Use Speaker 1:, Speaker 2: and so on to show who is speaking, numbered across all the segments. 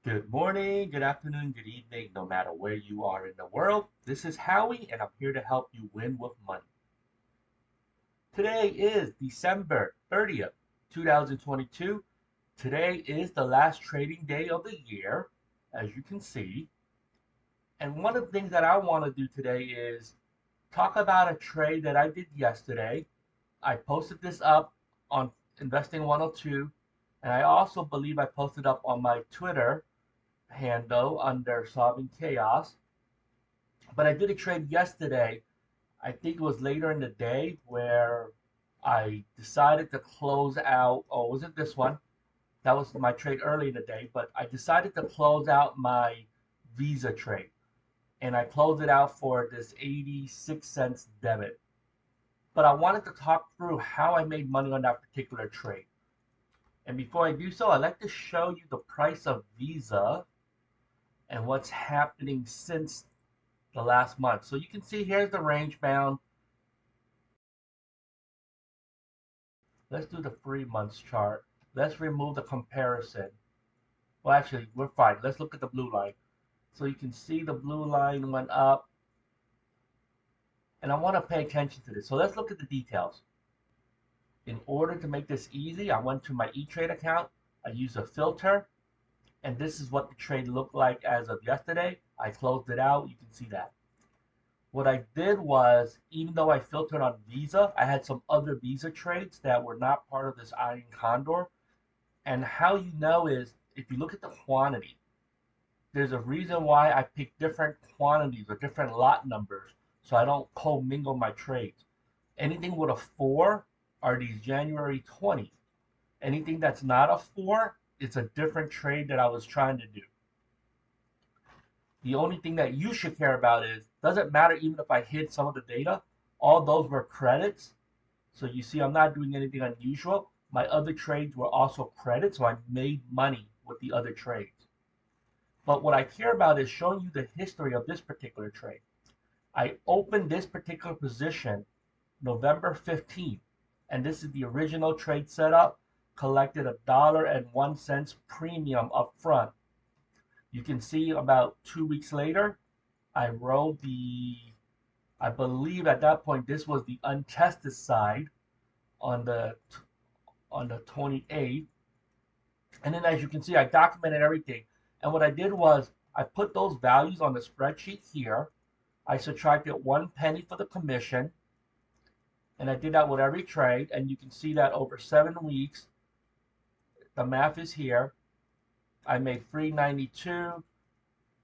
Speaker 1: Good morning, good afternoon, good evening, no matter where you are in the world. This is Howie, and I'm here to help you win with money. Today is December 30th, 2022. Today is the last trading day of the year, as you can see. And one of the things that I want to do today is talk about a trade that I did yesterday. I posted this up on Investing 102, and I also believe I posted up on my Twitter handle under Solving Chaos. But I did a trade yesterday. I think it was later in the day where I decided to close out. Oh, was it this one? That was my trade early in the day. But I decided to close out my Visa trade. And I closed it out for this 86 cents debit. But I wanted to talk through how I made money on that particular trade. And before I do so, I'd like to show you the price of Visa and what's happening since the last month. So you can see here's the range bound. Let's do the 3 months chart. Let's remove the comparison. Well, actually, we're fine. Let's look at the blue line. So you can see the blue line went up. And I want to pay attention to this. So let's look at the details. In order to make this easy, I went to my E-Trade account. I used a filter. And this is what the trade looked like as of yesterday. I closed it out. You can see that. What I did was, even though I filtered on Visa, I had some other Visa trades that were not part of this Iron Condor. And how you know is if you look at the quantity, there's a reason why I pick different quantities or different lot numbers so I don't commingle my trades. Anything with a 4 are these January 20. Anything that's not a 4, it's a different trade that I was trying to do. The only thing that you should care about is, doesn't matter even if I hid some of the data, all those were credits. So you see I'm not doing anything unusual. My other trades were also credits, so I made money with the other trades. But what I care about is showing you the history of this particular trade. I opened this particular position November 15th, and this is the original trade setup, collected $1.01 premium up front. You can see about 2 weeks later, I rolled I believe at that point this was the untested side on the 28th. And then as you can see, I documented everything. And what I did was I put those values on the spreadsheet here. I subtracted 1 penny for the commission. And I did that with every trade. And you can see that over 7 weeks, the math is here. I made $392.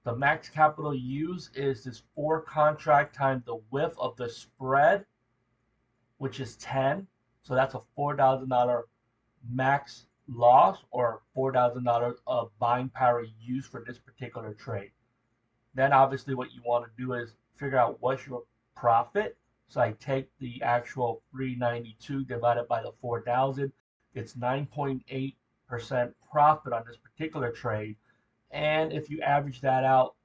Speaker 1: The max capital used is this 4 contract times the width of the spread, which is 10. So that's a $4,000 max loss or $4,000 of buying power used for this particular trade. Then obviously what you want to do is figure out what's your profit. So I take the actual 392 divided by the 4,000. It's 9.8% profit on this particular trade. And if you average that out,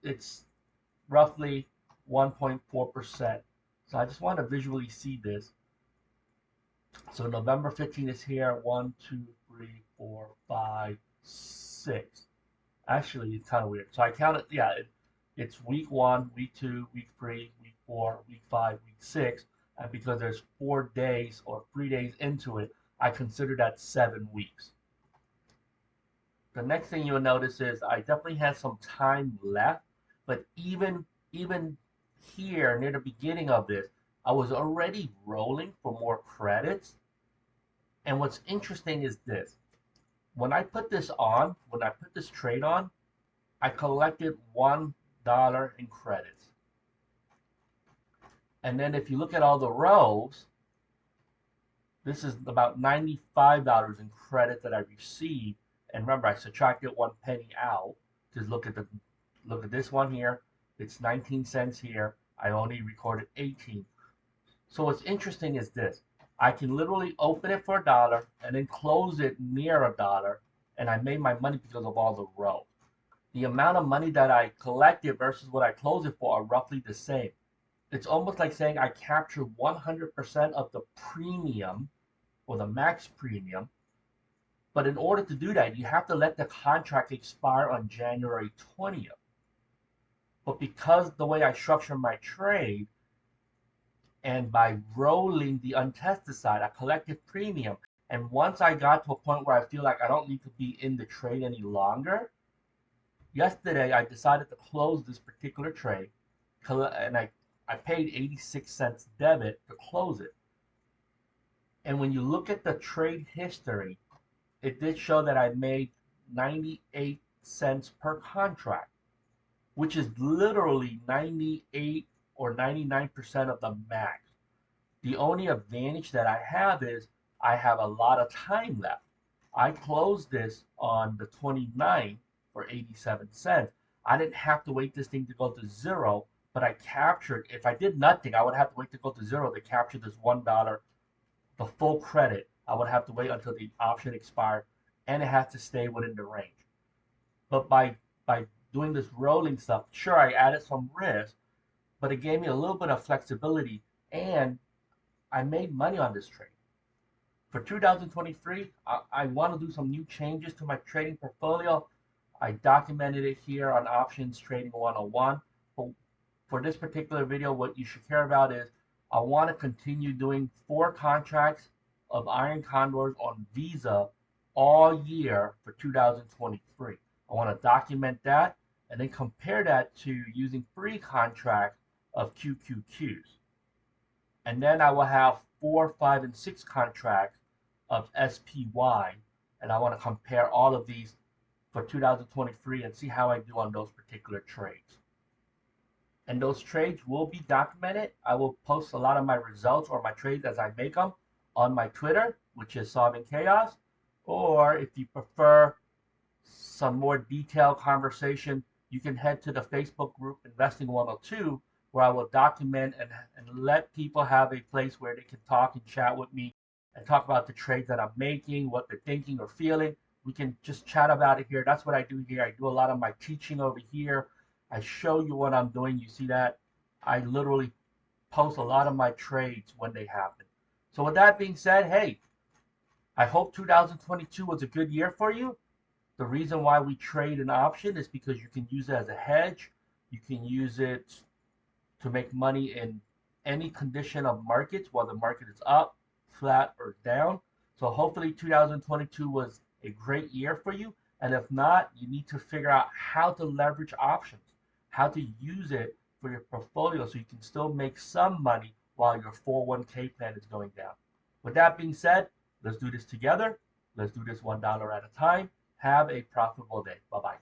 Speaker 1: it's roughly 1.4%. So I just want to visually see this. So November 15th is here. 1, 2, 3, 4, 5, 6. Actually, it's kind of weird. So I counted, yeah, it's week 1, week 2, week 3, week 4, week 5, week 6. And because there's 4 days or 3 days into it, I consider that 7 weeks. The next thing you'll notice is I definitely had some time left, but even here near the beginning of this, I was already rolling for more credits. And what's interesting is this. When I put this trade on, I collected $1 in credits. And then if you look at all the rows, this is about $95 in credit that I received. And remember, I subtracted 1 penny out. Just look at this one here. It's 19 cents here. I only recorded 18. So what's interesting is this. I can literally open it for $1 and then close it near $1, and I made my money because of all the rows. The amount of money that I collected versus what I closed it for are roughly the same. It's almost like saying I captured 100% of the premium or the max premium, But in order to do that, you have to let the contract expire on January 20th. But because the way I structure my trade, and by rolling the untested side, I collected premium. And once I got to a point where I feel like I don't need to be in the trade any longer, yesterday I decided to close this particular trade, and I paid 86 cents debit to close it. And when you look at the trade history, it did show that I made 98 cents per contract, which is literally 98 or 99% of the max. The only advantage that I have is I have a lot of time left. I closed this on the 29th for 87 cents. I didn't have to wait this thing to go to zero, but I captured, if I did nothing, I would have to wait to go to zero to capture this $1, the full credit. I would have to wait until the option expired, and it has to stay within the range. But by doing this rolling stuff, sure, I added some risk, but it gave me a little bit of flexibility, and I made money on this trade. For 2023, I want to do some new changes to my trading portfolio. I documented it here on Options Trading 101. But for this particular video, what you should care about is I want to continue doing 4 contracts of Iron Condors on Visa all year for 2023. I want to document that and then compare that to using 3 contracts of QQQs. And then I will have 4, 5, and 6 contracts of SPY, and I want to compare all of these for 2023 and see how I do on those particular trades. And those trades will be documented. I will post a lot of my results or my trades as I make them on my Twitter, which is Solving Chaos. Or if you prefer some more detailed conversation, you can head to the Facebook group Investing 102, where I will document and let people have a place where they can talk and chat with me and talk about the trades that I'm making, what they're thinking or feeling. We can just chat about it here. That's what I do here. I do a lot of my teaching over here. I show you what I'm doing. You see that? I literally post a lot of my trades when they happen. So with that being said, hey, I hope 2022 was a good year for you. The reason why we trade an option is because you can use it as a hedge. You can use it to make money in any condition of markets, whether the market is up, flat, or down. So hopefully 2022 was a great year for you. And if not, you need to figure out how to leverage options, how to use it for your portfolio so you can still make some money while your 401k plan is going down. With that being said, let's do this together. Let's do this $1 at a time. Have a profitable day. Bye-bye.